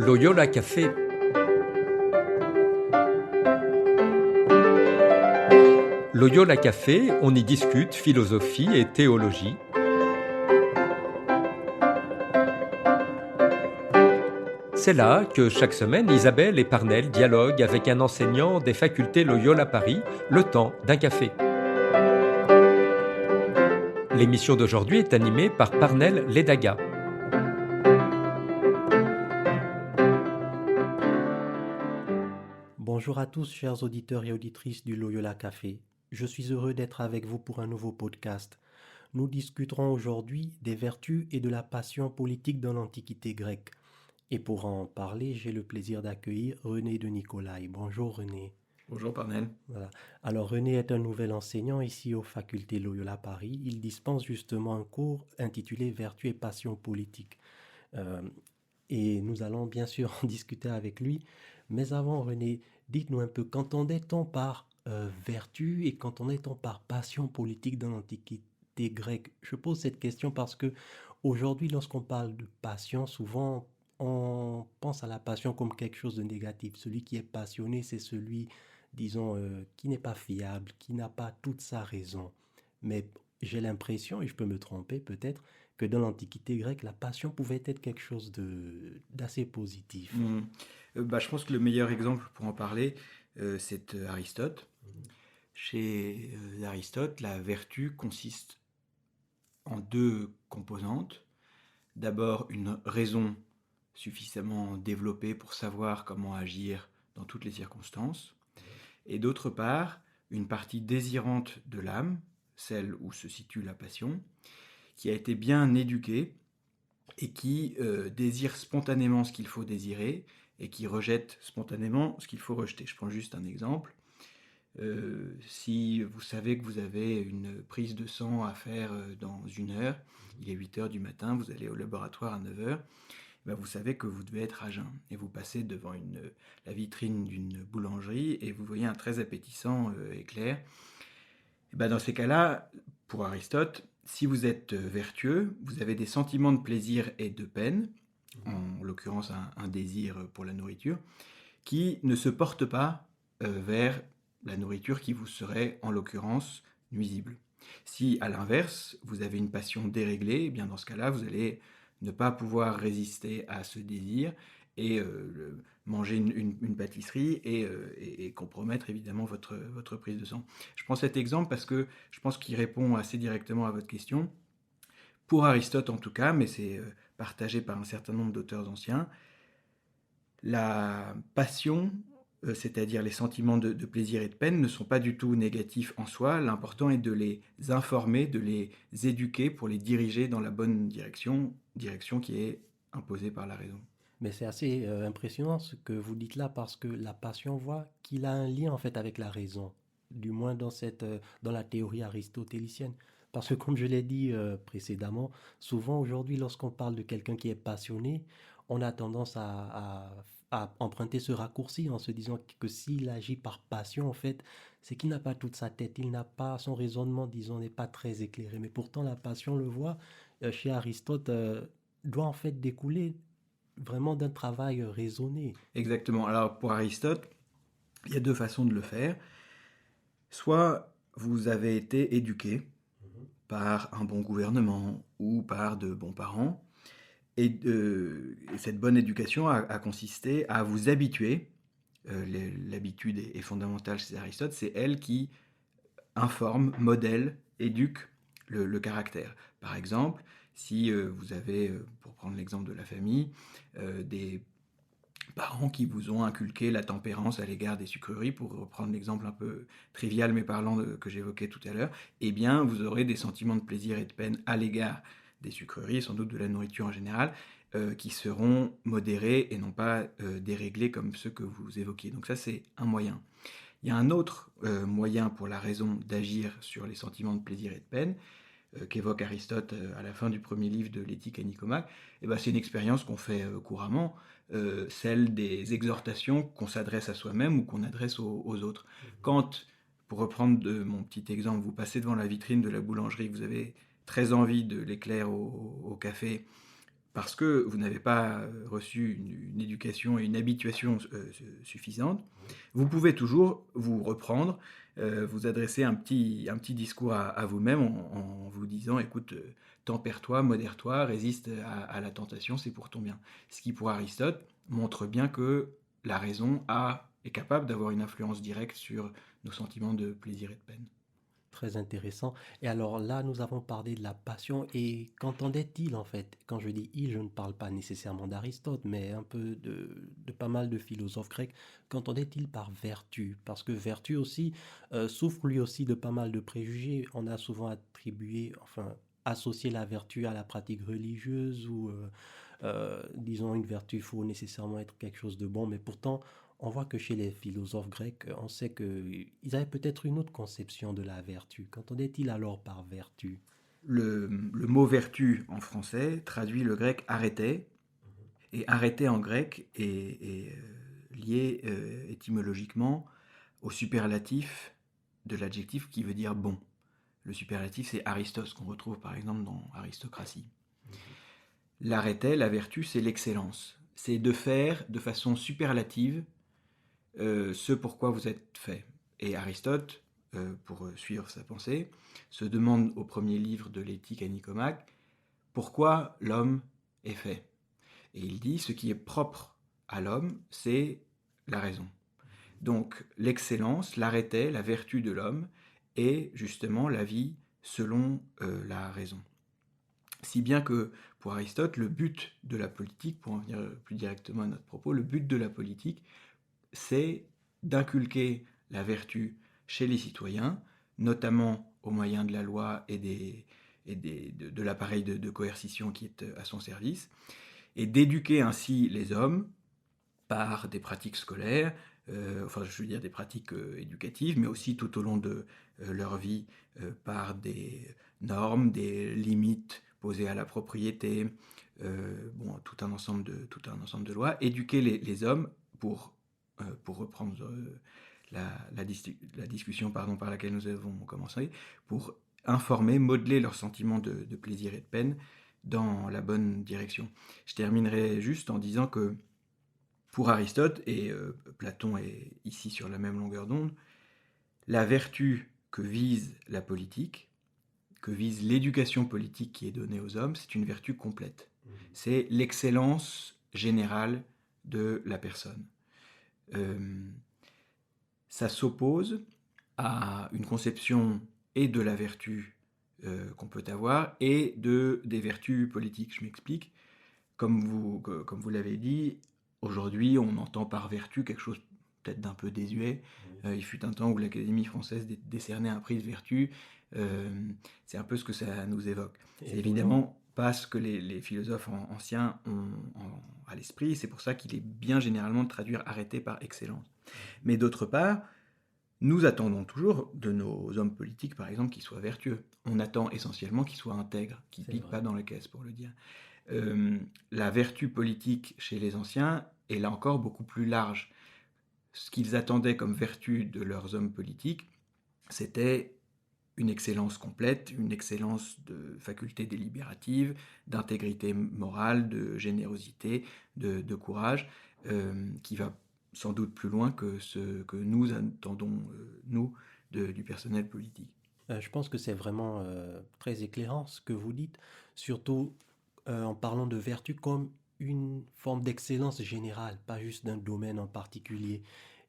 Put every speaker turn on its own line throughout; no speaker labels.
Loyola Café. Loyola Café, on y discute philosophie et théologie. C'est là que chaque semaine, Isabelle et Parnell dialoguent avec un enseignant des facultés Loyola Paris, le temps d'un café. L'émission d'aujourd'hui est animée par Parnell Ledaga.
Bonjour à tous, chers auditeurs et auditrices du Loyola Café. Je suis heureux d'être avec vous pour un nouveau podcast. Nous discuterons aujourd'hui des vertus et de la passion politique dans l'Antiquité grecque. Et pour en parler, j'ai le plaisir d'accueillir René de Nicolaï. Bonjour René.
Bonjour Parnell.
Voilà. Alors René est un nouvel enseignant ici aux facultés Loyola Paris. Il dispense justement un cours intitulé Vertus et passion politique. Euh, et nous allons bien sûr en discuter avec lui. Mais avant René, dites-nous un peu, qu'entendait-on par vertu et qu'entendait-on par passion politique dans l'Antiquité grecque? Je pose cette question parce que aujourd'hui, lorsqu'on parle de passion, souvent on pense à la passion comme quelque chose de négatif. Celui qui est passionné, c'est celui, disons, qui n'est pas fiable, qui n'a pas toute sa raison. Mais j'ai l'impression, et je peux me tromper peut-être, que dans l'Antiquité grecque, la passion pouvait être quelque chose d'assez positif.
Je pense que le meilleur exemple pour en parler, c'est Aristote. Chez Aristote, la vertu consiste en deux composantes. D'abord, une raison suffisamment développée pour savoir comment agir dans toutes les circonstances. Et d'autre part, une partie désirante de l'âme, celle où se situe la passion, qui a été bien éduquée et qui désire spontanément ce qu'il faut désirer et qui rejette spontanément ce qu'il faut rejeter. Je prends juste un exemple. Si vous savez que vous avez une prise de sang à faire dans 1 heure, il est 8 heures du matin, vous allez au laboratoire à 9 heures, vous savez que vous devez être à jeun. Et vous passez devant la vitrine d'une boulangerie et vous voyez un très appétissant éclair. Dans ces cas-là, pour Aristote, si vous êtes vertueux, vous avez des sentiments de plaisir et de peine, en l'occurrence un désir pour la nourriture, qui ne se portent pas vers la nourriture qui vous serait, en l'occurrence, nuisible. Si, à l'inverse, vous avez une passion déréglée, dans ce cas-là, vous allez ne pas pouvoir résister à ce désir et manger une pâtisserie et compromettre évidemment votre prise de sang. Je prends cet exemple parce que je pense qu'il répond assez directement à votre question. Pour Aristote en tout cas, mais c'est partagé par un certain nombre d'auteurs anciens, la passion, c'est-à-dire les sentiments de plaisir et de peine, ne sont pas du tout négatifs en soi. L'important est de les informer, de les éduquer pour les diriger dans la bonne direction qui est imposée par la raison.
Mais c'est assez impressionnant ce que vous dites là parce que la passion voit qu'il a un lien en fait avec la raison, du moins dans la théorie aristotélicienne. Parce que comme je l'ai dit précédemment, souvent aujourd'hui lorsqu'on parle de quelqu'un qui est passionné, on a tendance à emprunter ce raccourci en se disant que s'il agit par passion en fait, c'est qu'il n'a pas toute sa tête, il n'a pas son raisonnement, disons, n'est pas très éclairé. Mais pourtant la passion, on le voit chez Aristote, doit en fait découler vraiment d'un travail raisonné.
Exactement. Alors pour Aristote, il y a deux façons de le faire. Soit vous avez été éduqué par un bon gouvernement ou par de bons parents, et cette bonne éducation a consisté à vous habituer. L'habitude est fondamentale chez Aristote, c'est elle qui informe, modèle, éduque le caractère. Par exemple, si vous avez, pour prendre l'exemple de la famille, des parents qui vous ont inculqué la tempérance à l'égard des sucreries, pour reprendre l'exemple un peu trivial mais parlant que j'évoquais tout à l'heure, vous aurez des sentiments de plaisir et de peine à l'égard des sucreries, sans doute de la nourriture en général, qui seront modérés et non pas déréglés comme ceux que vous évoquiez. Donc ça, c'est un moyen. Il y a un autre moyen pour la raison d'agir sur les sentiments de plaisir et de peine, qu'évoque Aristote à la fin du premier livre de l'Éthique à Nicomaque. C'est une expérience qu'on fait couramment, celle des exhortations qu'on s'adresse à soi-même ou qu'on adresse aux autres. Quand, pour reprendre mon petit exemple, vous passez devant la vitrine de la boulangerie, vous avez très envie de l'éclair au café, parce que vous n'avez pas reçu une éducation et une habituation suffisante, vous pouvez toujours vous reprendre, vous adresser un petit discours à vous-même en vous disant, écoute, tempère-toi, modère-toi, résiste à la tentation, c'est pour ton bien. Ce qui, pour Aristote, montre bien que la raison est capable d'avoir une influence directe sur nos sentiments de plaisir et de peine.
Très intéressant. Et alors là, nous avons parlé de la passion. Et qu'entendait-il en fait? Quand je dis il, je ne parle pas nécessairement d'Aristote, mais un peu de pas mal de philosophes grecs. Qu'entendait-il par vertu? Parce que vertu aussi souffre lui aussi de pas mal de préjugés. On a souvent attribué, enfin, associé la vertu à la pratique religieuse ou, disons, une vertu, il faut nécessairement être quelque chose de bon. Mais pourtant, on voit que chez les philosophes grecs, on sait qu'ils avaient peut-être une autre conception de la vertu. Qu'entendait-il alors par vertu?
Le mot vertu en français traduit le grec arrêté, et arrêté en grec est lié étymologiquement au superlatif de l'adjectif qui veut dire bon. Le superlatif, c'est Aristos, qu'on retrouve par exemple dans Aristocratie. L'arrêté, la vertu, c'est l'excellence. C'est de faire de façon superlative ce pour quoi vous êtes fait. Et Aristote, pour suivre sa pensée, se demande au premier livre de l'Éthique à Nicomaque pourquoi l'homme est fait. Et il dit ce qui est propre à l'homme, c'est la raison. Donc l'excellence, l'arrêté, la vertu de l'homme est justement la vie selon la raison. Si bien que pour Aristote, le but de la politique, pour en venir plus directement à notre propos, le but de la politique, c'est d'inculquer la vertu chez les citoyens, notamment au moyen de la loi et de l'appareil de coercition qui est à son service, et d'éduquer ainsi les hommes par des pratiques scolaires, enfin je veux dire des pratiques éducatives, mais aussi tout au long de leur vie par des normes, des limites posées à la propriété, bon, tout un ensemble de lois, éduquer les hommes pour reprendre la discussion par laquelle nous avons commencé, pour informer, modeler leurs sentiments de plaisir et de peine dans la bonne direction. Je terminerai juste en disant que pour Aristote, et Platon est ici sur la même longueur d'onde, la vertu que vise la politique, que vise l'éducation politique qui est donnée aux hommes, c'est une vertu complète. C'est l'excellence générale de la personne. Ça s'oppose à une conception et de la vertu qu'on peut avoir et des vertus politiques. Je m'explique. Comme vous l'avez dit, aujourd'hui, on entend par vertu quelque chose peut-être d'un peu désuet. Il fut un temps où l'Académie française décernait un prix de vertu. C'est un peu ce que ça nous évoque. C'est évidemment pas ce que les philosophes anciens ont à l'esprit. C'est pour ça qu'il est bien généralement de traduire arrêté par excellence. Mais d'autre part, nous attendons toujours de nos hommes politiques, par exemple, qu'ils soient vertueux. On attend essentiellement qu'ils soient intègres, qu'ils ne piquent pas dans la caisse, pour le dire. La vertu politique chez les anciens est là encore beaucoup plus large. Ce qu'ils attendaient comme vertu de leurs hommes politiques, c'était une excellence complète, une excellence de faculté délibérative, d'intégrité morale, de générosité, de courage, qui va sans doute plus loin que ce que nous attendons, nous, du personnel politique.
Je pense que c'est vraiment très éclairant ce que vous dites, surtout en parlant de vertu comme une forme d'excellence générale, pas juste d'un domaine en particulier.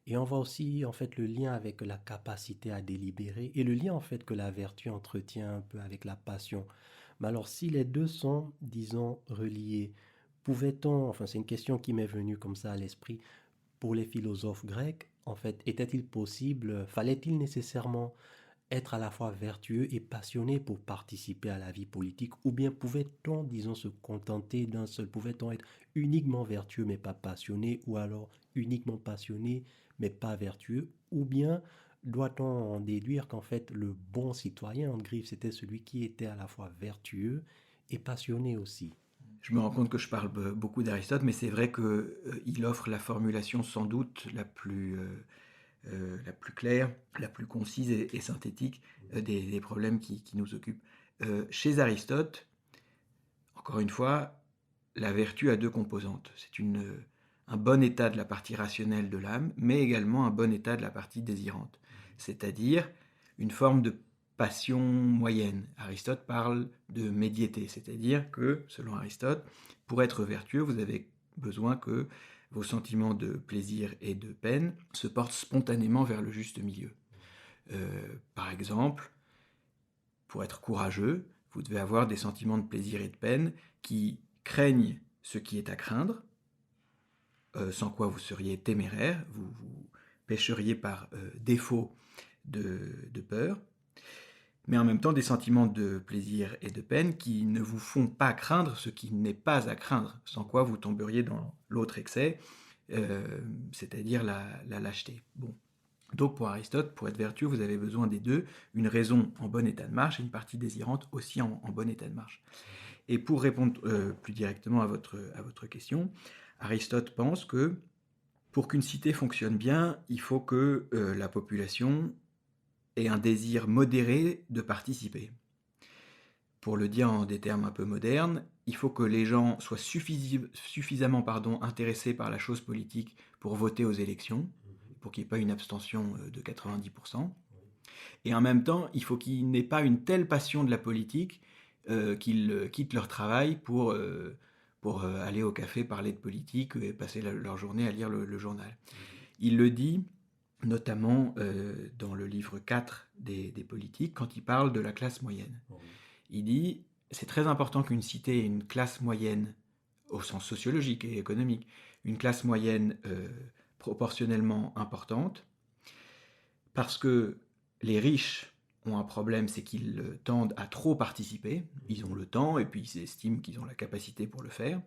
Et on voit aussi en fait le lien avec la capacité à délibérer et le lien en fait que la vertu entretient un peu avec la passion. Mais alors si les deux sont, disons, reliés, pouvait-on, enfin c'est une question qui m'est venue comme ça à l'esprit, pour les philosophes grecs, en fait, était-il possible, fallait-il nécessairement être à la fois vertueux et passionné pour participer à la vie politique, ou bien pouvait-on, disons, se contenter d'un seul, pouvait-on être uniquement vertueux mais pas passionné, ou alors uniquement passionné mais pas vertueux, ou bien doit-on en déduire qu'en fait le bon citoyen, en griffe, c'était celui qui était à la fois vertueux et passionné aussi?
Je me rends compte que je parle beaucoup d'Aristote, mais c'est vrai qu'il offre la formulation sans doute la plus claire, la plus concise et synthétique des problèmes qui nous occupent. Chez Aristote, encore une fois, la vertu a deux composantes. C'est un bon état de la partie rationnelle de l'âme, mais également un bon état de la partie désirante, c'est-à-dire une forme de passion moyenne. Aristote parle de médiété, c'est-à-dire que, selon Aristote, pour être vertueux, vous avez besoin que vos sentiments de plaisir et de peine se portent spontanément vers le juste milieu. Par exemple, pour être courageux, vous devez avoir des sentiments de plaisir et de peine qui craignent ce qui est à craindre, sans quoi vous seriez téméraire, vous pécheriez par défaut de peur, mais en même temps des sentiments de plaisir et de peine qui ne vous font pas craindre ce qui n'est pas à craindre, sans quoi vous tomberiez dans l'autre excès, c'est-à-dire la lâcheté. Bon. Donc pour Aristote, pour être vertueux, vous avez besoin des deux, une raison en bon état de marche et une partie désirante aussi en bon état de marche. Et pour répondre plus directement à votre question, Aristote pense que pour qu'une cité fonctionne bien, il faut que la population ait un désir modéré de participer. Pour le dire en des termes un peu modernes, il faut que les gens soient suffisamment intéressés par la chose politique pour voter aux élections, pour qu'il n'y ait pas une abstention de 90%. Et en même temps, il faut qu'ils n'aient pas une telle passion de la politique qu'ils quittent leur travail pour aller au café parler de politique et passer leur journée à lire le journal. Il le dit notamment dans le livre 4 des politiques, quand il parle de la classe moyenne. Il dit, c'est très important qu'une cité ait une classe moyenne, au sens sociologique et économique, une classe moyenne proportionnellement importante, parce que les riches ont un problème, c'est qu'ils tendent à trop participer, ils ont le temps et puis ils estiment qu'ils ont la capacité pour le faire.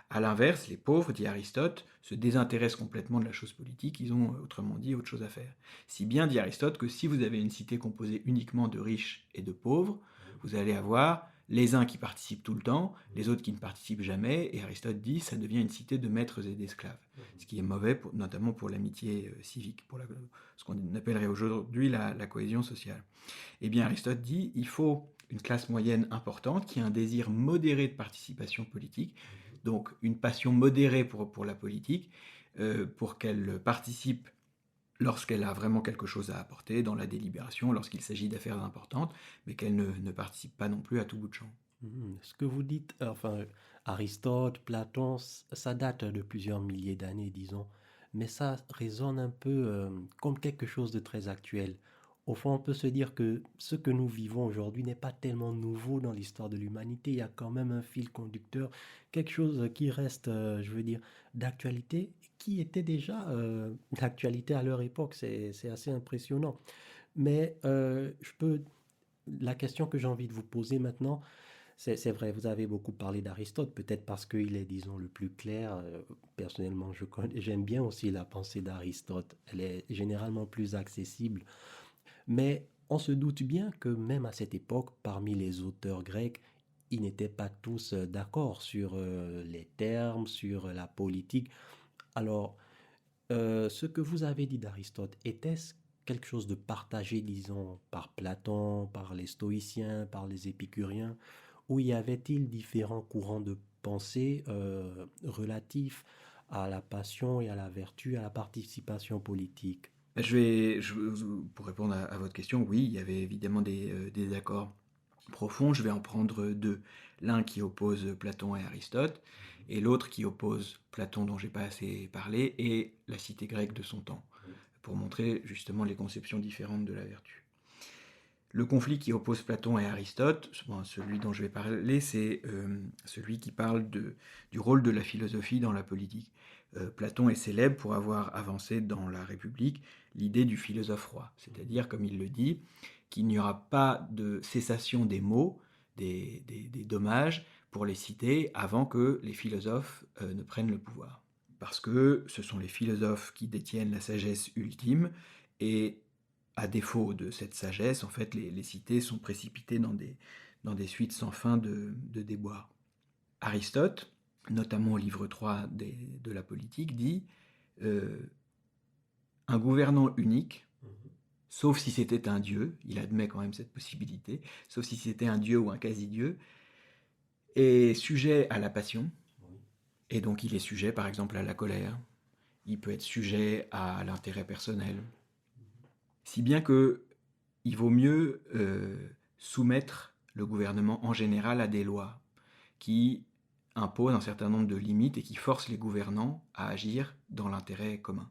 À l'inverse, les pauvres, dit Aristote, se désintéressent complètement de la chose politique, ils ont autrement dit autre chose à faire. Si bien dit Aristote que si vous avez une cité composée uniquement de riches et de pauvres, vous allez avoir les uns qui participent tout le temps, les autres qui ne participent jamais, et Aristote dit ça devient une cité de maîtres et d'esclaves, ce qui est mauvais, notamment pour l'amitié civique, pour ce qu'on appellerait aujourd'hui la cohésion sociale. Eh bien Aristote dit il faut une classe moyenne importante qui a un désir modéré de participation politique, donc une passion modérée pour la politique, pour qu'elle participe lorsqu'elle a vraiment quelque chose à apporter dans la délibération, lorsqu'il s'agit d'affaires importantes, mais qu'elle ne participe pas non plus à tout bout de champ.
Ce que vous dites, enfin, Aristote, Platon, ça date de plusieurs milliers d'années, disons, mais ça résonne un peu comme quelque chose de très actuel. Au fond, on peut se dire que ce que nous vivons aujourd'hui n'est pas tellement nouveau dans l'histoire de l'humanité. Il y a quand même un fil conducteur, quelque chose qui reste, je veux dire, d'actualité, qui était déjà d'actualité à leur époque. C'est assez impressionnant. Mais la question que j'ai envie de vous poser maintenant, c'est vrai, vous avez beaucoup parlé d'Aristote, peut-être parce qu'il est, disons, le plus clair. Personnellement, j'aime bien aussi la pensée d'Aristote. Elle est généralement plus accessible. Mais on se doute bien que même à cette époque, parmi les auteurs grecs, ils n'étaient pas tous d'accord sur les termes, sur la politique. Alors, ce que vous avez dit d'Aristote, était-ce quelque chose de partagé, disons, par Platon, par les stoïciens, par les épicuriens, ou y avait-il différents courants de pensée relatifs à la passion et à la vertu, à la participation politique?
Pour répondre à votre question, oui, il y avait évidemment des accords profonds. Je vais en prendre deux. L'un qui oppose Platon et Aristote, et l'autre qui oppose Platon, dont j'ai pas assez parlé, et la cité grecque de son temps, pour montrer justement les conceptions différentes de la vertu. Le conflit qui oppose Platon et Aristote, celui dont je vais parler, c'est celui qui parle du rôle de la philosophie dans la politique. Platon est célèbre pour avoir avancé dans la République l'idée du philosophe roi, c'est-à-dire, comme il le dit, qu'il n'y aura pas de cessation des maux, des dommages pour les cités avant que les philosophes ne prennent le pouvoir. Parce que ce sont les philosophes qui détiennent la sagesse ultime, et à défaut de cette sagesse, en fait, les cités sont précipitées dans des suites sans fin de déboires. Aristote, notamment au livre 3 de la politique, dit un gouvernant unique, sauf si c'était un dieu, il admet quand même cette possibilité, sauf si c'était un dieu ou un quasi-dieu, est sujet à la passion, Et donc il est sujet par exemple à la colère, il peut être sujet à l'intérêt personnel, si bien que il vaut mieux soumettre le gouvernement en général à des lois qui imposent un certain nombre de limites et qui forcent les gouvernants à agir dans l'intérêt commun.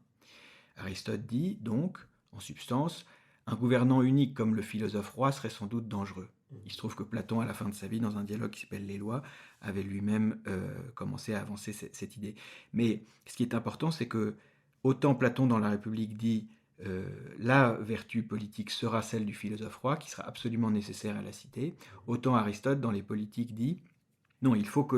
Aristote dit donc, en substance, un gouvernant unique comme le philosophe roi serait sans doute dangereux. Il se trouve que Platon, à la fin de sa vie, dans un dialogue qui s'appelle Les Lois, avait lui-même commencé à avancer cette idée. Mais ce qui est important, c'est que autant Platon dans la République dit la vertu politique sera celle du philosophe roi, qui sera absolument nécessaire à la cité, autant Aristote dans les politiques dit non, il faut que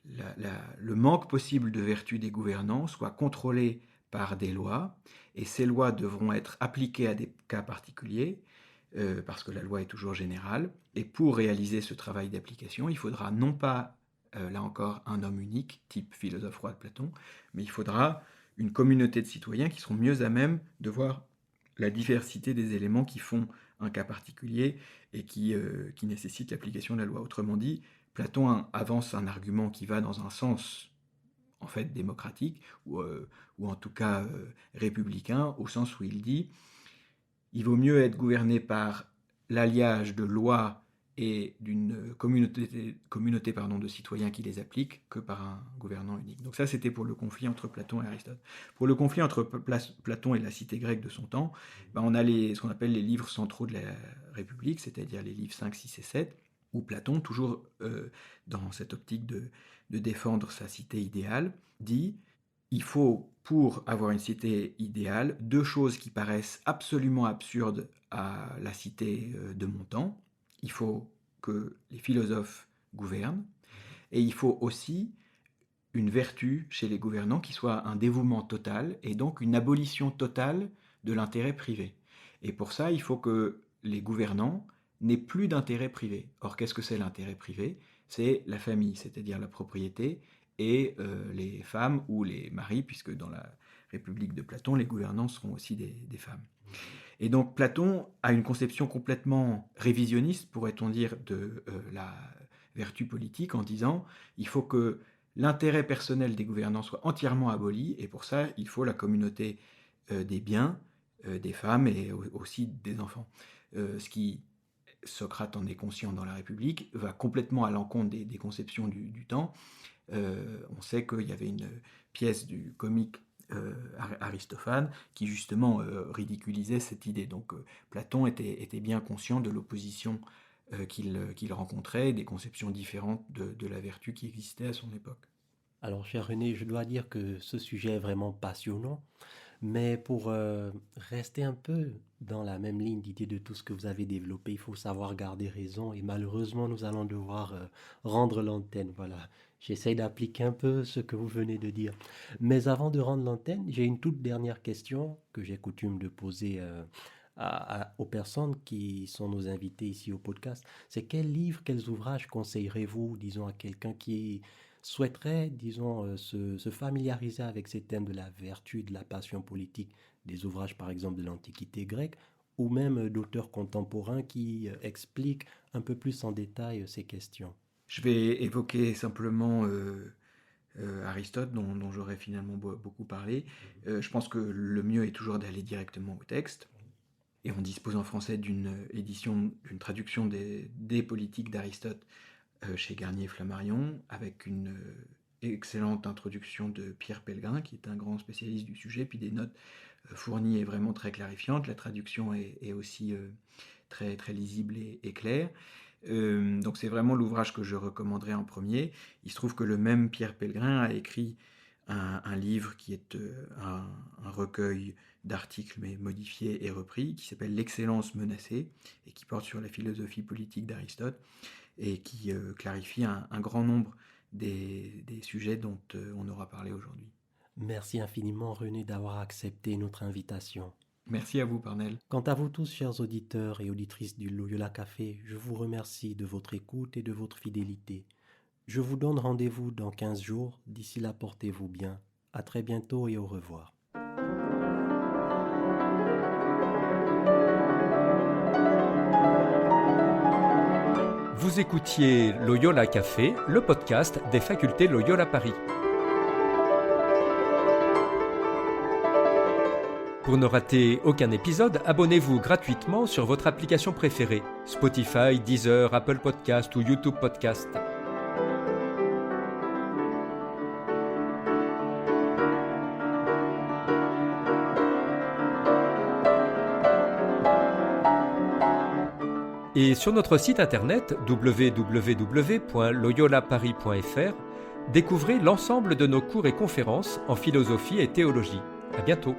le manque possible de vertu des gouvernants soit contrôlé par des lois, et ces lois devront être appliquées à des cas particuliers, parce que la loi est toujours générale, et pour réaliser ce travail d'application, il faudra non pas, là encore, un homme unique, type philosophe roi de Platon, mais il faudra une communauté de citoyens qui seront mieux à même de voir la diversité des éléments qui font un cas particulier et qui nécessitent l'application de la loi. Autrement dit, Platon avance un argument qui va dans un sens en fait démocratique, ou en tout cas républicain, au sens où il dit il vaut mieux être gouverné par l'alliage de lois et d'une communauté de citoyens qui les appliquent que par un gouvernant unique. Donc ça, c'était pour le conflit entre Platon et Aristote. Pour le conflit entre Platon et la cité grecque de son temps, on a ce qu'on appelle les livres centraux de la République, c'est-à-dire les livres 5, 6 et 7, où Platon, toujours dans cette optique de défendre sa cité idéale, dit « Il faut, pour avoir une cité idéale, deux choses qui paraissent absolument absurdes à la cité de mon temps. Il faut que les philosophes gouvernent, et il faut aussi une vertu chez les gouvernants qui soit un dévouement total, et donc une abolition totale de l'intérêt privé. Et pour ça, il faut que les gouvernants n'aient plus d'intérêt privé. Or, qu'est-ce que c'est l'intérêt privé ? C'est la famille, c'est-à-dire la propriété, et les femmes ou les maris, puisque dans la République de Platon, les gouvernants seront aussi des femmes. Et donc Platon a une conception complètement révisionniste, pourrait-on dire, de la vertu politique, en disant il faut que l'intérêt personnel des gouvernants soit entièrement aboli, et pour ça, il faut la communauté des biens, des femmes et aussi des enfants. Ce qui, Socrate en est conscient dans la République, va complètement à l'encontre des conceptions du temps. On sait qu'il y avait une pièce du comique Aristophane qui justement ridiculisait cette idée. Donc Platon était bien conscient de l'opposition qu'il rencontrait, des conceptions différentes de la vertu qui existait à son époque.
Alors, cher René, je dois dire que ce sujet est vraiment passionnant, mais pour rester un peu dans la même ligne d'idée de tout ce que vous avez développé, il faut savoir garder raison, et malheureusement, nous allons devoir rendre l'antenne. Voilà, j'essaye d'appliquer un peu ce que vous venez de dire. Mais avant de rendre l'antenne, j'ai une toute dernière question que j'ai coutume de poser aux personnes qui sont nos invités ici au podcast. C'est quels livres, quels ouvrages conseillerez-vous, disons, à quelqu'un qui souhaiterait, disons, se familiariser avec ces thèmes de la vertu, de la passion politique, des ouvrages par exemple de l'Antiquité grecque, ou même d'auteurs contemporains qui expliquent un peu plus en détail ces questions?
Je vais évoquer simplement Aristote, dont j'aurais finalement beaucoup parlé. Je pense que le mieux est toujours d'aller directement au texte. Et on dispose en français d'une traduction des politiques d'Aristote chez Garnier-Flammarion, avec une excellente introduction de Pierre Pellegrin, qui est un grand spécialiste du sujet, puis des notes fournies et vraiment très clarifiantes. La traduction est aussi très, très lisible et claire. Donc c'est vraiment l'ouvrage que je recommanderais en premier. Il se trouve que le même Pierre Pellegrin a écrit un livre qui est un recueil d'articles mais modifiés et repris, qui s'appelle L'excellence menacée, et qui porte sur la philosophie politique d'Aristote, et qui clarifie un grand nombre des sujets dont on aura parlé aujourd'hui.
Merci infiniment René d'avoir accepté notre invitation.
Merci à vous, Parnell.
Quant à vous tous, chers auditeurs et auditrices du Loyola Café, je vous remercie de votre écoute et de votre fidélité. Je vous donne rendez-vous dans 15 jours. D'ici là, portez-vous bien. À très bientôt et au revoir.
Vous écoutiez Loyola Café, le podcast des facultés Loyola Paris. Pour ne rater aucun épisode, abonnez-vous gratuitement sur votre application préférée, Spotify, Deezer, Apple Podcast ou YouTube Podcast. Et sur notre site internet www.loyolaparis.fr, découvrez l'ensemble de nos cours et conférences en philosophie et théologie. À bientôt.